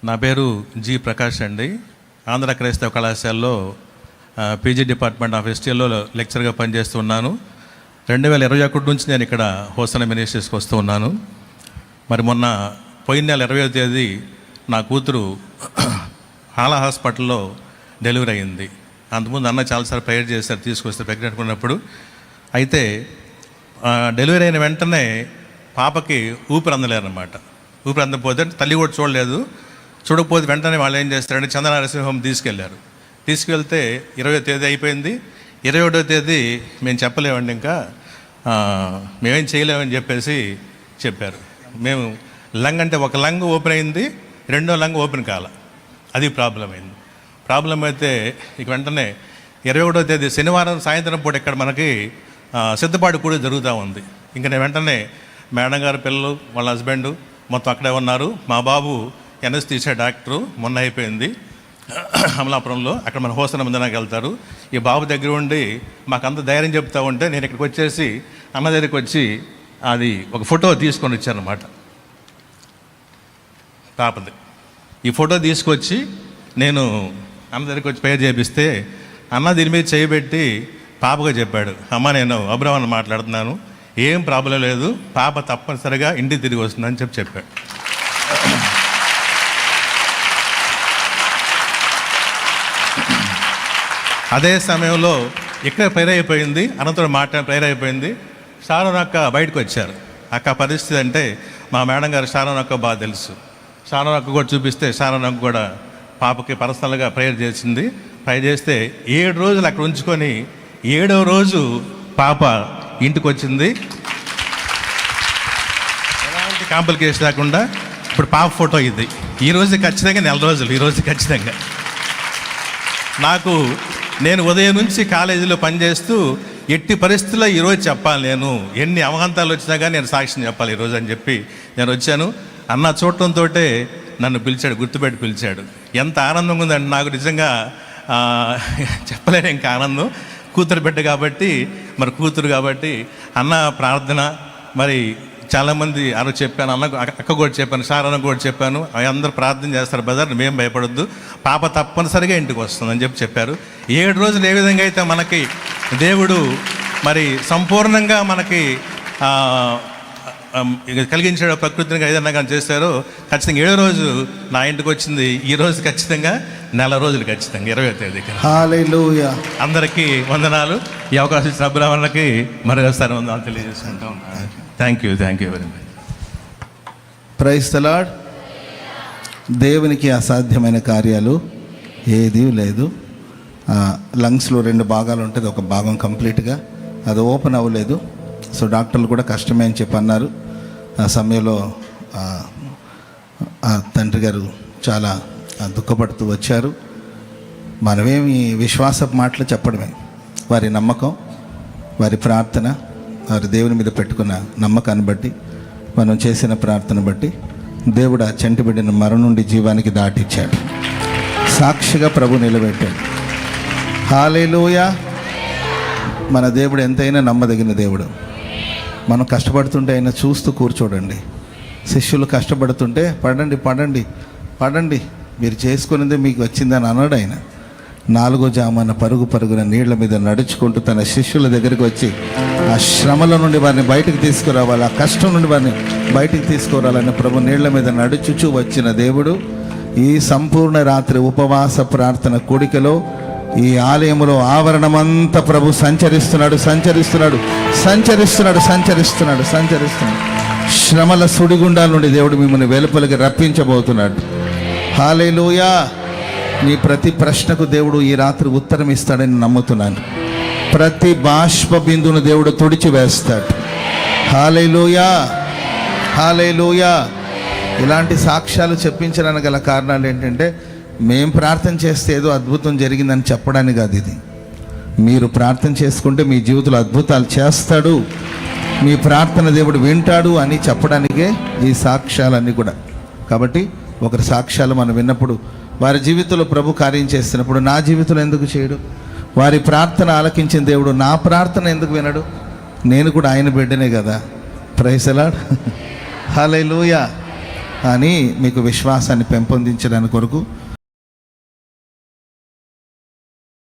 నా పేరు జి ప్రకాష్ అండి. ఆంధ్ర క్రైస్తవ కళాశాలలో పీజీ డిపార్ట్మెంట్ ఆఫ్ హిస్టరీలో లెక్చర్గా పనిచేస్తున్నాను. 2021 నుంచి నేను ఇక్కడ హోసన మినిస్ట్రీస్కి వస్తూ ఉన్నాను. మరి మొన్న పోయిన నెల 20వ తేదీ నా కూతురు హాలా హాస్పిటల్లో డెలివరీ అయింది. అంతకుముందు అన్న చాలాసార్లు ప్రేయర్ చేశారు తీసుకొస్తే ప్రెగ్నెంట్ ఉన్నప్పుడు. అయితే డెలివరీ అయిన వెంటనే పాపకి ఊపిరి అందలేరన్నమాట. ఊపిరి అందకపోతే తల్లి కూడా చూడకపోతే వెంటనే వాళ్ళు ఏం చేస్తారంటే చంద్ర నరసింహం తీసుకెళ్తే 20వ తేదీ అయిపోయింది. 21వ తేదీ మేము చెప్పలేమండి, ఇంకా మేమేం చేయలేమని చెప్పారు. మేము లంగ్ అంటే ఒక లంగ్ ఓపెన్ అయింది, రెండో లంగ్ ఓపెన్ కాల. అది ప్రాబ్లం అయింది. ప్రాబ్లం అయితే ఇక వెంటనే 21వ తేదీ శనివారం సాయంత్రం పూట ఇక్కడ మనకి సిద్ధపాటు కూడా జరుగుతూ ఉంది. ఇంకా నేను వెంటనే మేడం గారు, పిల్లలు, వాళ్ళ హస్బెండ్ మొత్తం అక్కడే ఉన్నారు. మా బాబు ఎన్ఎస్థీసియా డాక్టరు మొన్న అయిపోయింది అమలాపురంలో, అక్కడ మన హోసన మందిరానికి వెళ్తారు. ఈ బాబు దగ్గర ఉండి మాకంత ధైర్యం చెప్తూ ఉంటే నేను ఇక్కడికి వచ్చేసి అన్న దగ్గరికి వచ్చి అది ఒక ఫోటో తీసుకొని వచ్చారన్నమాట. పాపది ఈ ఫోటో తీసుకొచ్చి నేను అన్న దగ్గరికి వచ్చి పేరు చేపిస్తే అన్న దీని మీద చేయబెట్టి పాపగా చెప్పాడు, అమ్మ నేను అబ్రహ్మని మాట్లాడుతున్నాను, ఏం ప్రాబ్లం లేదు, పాప తప్పనిసరిగా ఇంటికి తిరిగి వస్తుందని చెప్పాడు. అదే సమయంలో ఇక్కడ ప్రేయర్ అయిపోయింది, అనంతరం ప్రేయర్ అయిపోయింది. షారోన్ అక్క బయటకు వచ్చారు. అక్క పరిస్థితి అంటే మా మేడం గారు షారోన్ అక్క బాగా తెలుసు. షారోన్ అక్క కూడా చూపిస్తే షారోన్ అక్క కూడా పాపకి పర్సనల్గా ప్రేయర్ చేసింది. ప్రేయర్ చేస్తే 7 రోజులు అక్కడ ఉంచుకొని 7వ రోజు పాప ఇంటికి వచ్చింది. ఎలాంటి కాంప్లికేషన్ లేకుండా. ఇప్పుడు పాప ఫోటో ఇది. ఈరోజు ఖచ్చితంగా 4 రోజులు, ఈరోజు ఖచ్చితంగా. నేను ఉదయం నుంచి కాలేజీలో పనిచేస్తూ ఎట్టి పరిస్థితుల్లో ఈరోజు చెప్పాలి, నేను ఎన్ని అవహంతాలు వచ్చినా కానీ నేను సాక్ష్యం చెప్పాలి ఈరోజు అని చెప్పి నేను వచ్చాను. అన్న చూడటంతో నన్ను పిలిచాడు, గుర్తుపెట్టి పిలిచాడు. ఎంత ఆనందంగా ఉందంటే నాకు నిజంగా చెప్పలేను ఇంకా ఆనందం. కూతురు బిడ్డ కాబట్టి, మరి కూతురు కాబట్టి అన్న ప్రార్థన, మరి చాలామంది అలా చెప్పాను, అక్క కూడా చెప్పాను, సారన్న కూడా చెప్పాను, అందరూ ప్రార్థన చేస్తారు బ్రదర్, మేము భయపడొద్దు, పాప తప్పనిసరిగా ఇంటికి వస్తుందని చెప్పారు. 7 రోజులు ఏ విధంగా అయితే మనకి దేవుడు మరి సంపూర్ణంగా మనకి కలిగించాడు, ప్రకృతిని ఏదన్నా కానీ చేశారో ఖచ్చితంగా 7వ రోజు నా ఇంటికి వచ్చింది. ఈ రోజు ఖచ్చితంగా 4 రోజులు ఖచ్చితంగా 20వ తేదీకి. హల్లెలూయా. అందరికీ వందనాలు. ఈ అవకాశం ఇచ్చిన అబ్రహ్మణకి మరొకసారి వందనాలు తెలియజేసుకుంటా ఉన్నాను. Thank you very much. Praise the lord. దేవునికి అసాధ్యమైన కార్యాలు ఏదీ లేదు. లంగ్స్లో 2 భాగాలు ఉంటుంది, ఒక భాగం కంప్లీట్గా అది ఓపెన్ అవ్వలేదు. సో డాక్టర్లు కూడా కష్టమే అని చెప్పి అన్నారు. ఆ సమయంలో తండ్రి గారు చాలా దుఃఖపడుతూ వచ్చారు. మనమేమి విశ్వాసపు మాటలు చెప్పడమే, వారి నమ్మకం, వారి ప్రార్థన, వారి దేవుని మీద పెట్టుకున్న నమ్మకాన్ని బట్టి, మనం చేసిన ప్రార్థన బట్టి దేవుడు ఆ చంటి బిడ్డను మరణం నుండి జీవానికి దాటిచ్చాడు. సాక్షిగా ప్రభు నిలబెట్టాడు. హల్లెలూయా. మన దేవుడు ఎంతైనా నమ్మదగిన దేవుడు. మనం కష్టపడుతుంటే ఆయన చూస్తూ కూర్చోడండి. శిష్యులు కష్టపడుతుంటే పడండి మీరు చేసుకునేదే మీకు వచ్చిందని అన్నాడు ఆయన. 4వ జామున పరుగున నీళ్ల మీద నడుచుకుంటూ తన శిష్యుల దగ్గరికి వచ్చి ఆ శ్రమల నుండి వారిని బయటకు తీసుకురావాలి, ఆ కష్టం నుండి వారిని బయటకు తీసుకురావాలని ప్రభు నీళ్ల మీద నడుచుచూ వచ్చిన దేవుడు ఈ సంపూర్ణ రాత్రి ఉపవాస ప్రార్థన కూడికలో ఈ ఆలయంలో ఆవరణమంతా ప్రభు సంచరిస్తున్నాడు. శ్రమల సుడిగుండాల నుండి దేవుడు మిమ్మల్ని వెలుపలికి రప్పించబోతున్నాడు. హల్లెలూయా. నీ ప్రతి ప్రశ్నకు దేవుడు ఈ రాత్రి ఉత్తరం ఇస్తాడని నమ్ముతున్నాను. ప్రతి బాష్ప బిందును దేవుడు తుడిచి వేస్తాడు. హల్లెలూయా. ఇలాంటి సాక్ష్యాలు చెప్పించడానికి గల కారణాలు ఏంటంటే, మేం ప్రార్థన చేస్తే ఏదో అద్భుతం జరిగిందని చెప్పడానికి కాదు. ఇది మీరు ప్రార్థన చేసుకుంటే మీ జీవితంలో అద్భుతాలు చేస్తాడు, మీ ప్రార్థన దేవుడు వింటాడు అని చెప్పడానికే ఈ సాక్ష్యాలన్నీ కూడా. కాబట్టి ఒకరి సాక్ష్యాలు మనం విన్నప్పుడు, వారి జీవితంలో ప్రభు కార్యం చేస్తున్నప్పుడు నా జీవితంలో ఎందుకు చేయడు? వారి ప్రార్థన ఆలకించిన దేవుడు నా ప్రార్థన ఎందుకు వినడు? నేను కూడా ఆయన బిడ్డనే కదా. Praise the lord. హల్లెలూయా. అని మీకు విశ్వాసాన్ని పెంపొందించడానికి కొరకు